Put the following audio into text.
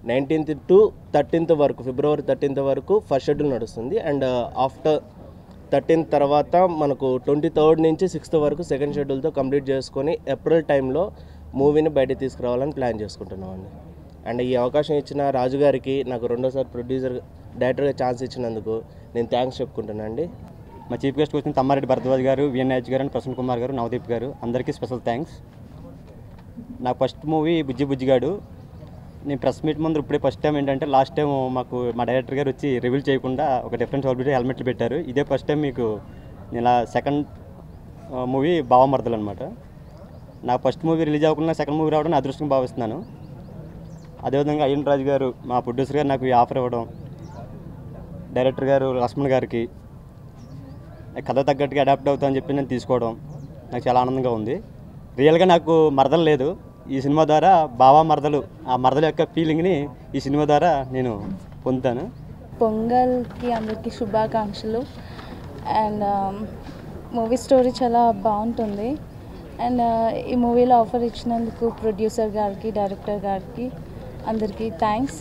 19th to 13th వరకు, ఫిబ్రవరి 13th వరకు first schedule నడుస్తుంది. అండ్ ఆఫ్టర్ 13th తర్వాత మనకు 23rd నుంచి 6th వరకు సెకండ్ షెడ్యూల్తో కంప్లీట్ చేసుకొని ఏప్రిల్ టైంలో మూవీని బయటకు తీసుకురావాలని ప్లాన్ చేసుకుంటున్నామండి. అండ్ ఈ అవకాశం ఇచ్చిన రాజు గారికి, నాకు రెండోసారి ప్రొడ్యూసర్ డైరెక్టర్గా ఛాన్స్ ఇచ్చినందుకు నేను థ్యాంక్స్ చెప్పుకుంటున్నాను అండి. మా చీఫ్ గెస్ట్ వచ్చిన తమ్మారెడ్డి భరద్వాజ్ గారు, విఎన్హెచ్ గారు, ప్రసన్న కుమార్ గారు, నవదీప్ గారు, అందరికీ స్పెషల్ థ్యాంక్స్. నా ఫస్ట్ మూవీ బుజ్జి బుజ్జిగాడు. నేను ప్రెస్ మీట్ ముందు ఇప్పుడే ఫస్ట్ టైం ఏంటంటే, లాస్ట్ టైం మాకు మా డైరెక్టర్ గారు వచ్చి రివీల్ చేయకుండా ఒక డిఫరెంట్ హెల్మెట్లు పెట్టారు. ఇదే ఫస్ట్ టైం మీకు నేను సెకండ్ మూవీ బావమరదలు అనమాట. నా ఫస్ట్ మూవీ రిలీజ్ అవ్వకుండా సెకండ్ మూవీ రావడం అదృష్టంగా భావిస్తున్నాను. అదేవిధంగా అయ్యన్ రాజు గారు, మా ప్రొడ్యూసర్ గారు నాకు ఈ ఆఫర్ ఇవ్వడం, డైరెక్టర్ గారు లక్ష్మణ్ గారికి కథ తగ్గట్టుగా అడాప్ట్ అవుతామని చెప్పి నేను తీసుకోవడం నాకు చాలా ఆనందంగా ఉంది. రియల్గా నాకు మరదలు లేదు. ఈ సినిమా ద్వారా బావా మరదలు, ఆ మరదల యొక్క ఫీలింగ్ని ఈ సినిమా ద్వారా నేను పొందుతాను. పొంగల్కి అందరికీ శుభాకాంక్షలు. అండ్ మూవీ స్టోరీ చాలా బాగుంటుంది. అండ్ ఈ మూవీలో ఆఫర్ ఇచ్చినందుకు ప్రొడ్యూసర్ గారికి, డైరెక్టర్ గారికి అందరికీ థ్యాంక్స్.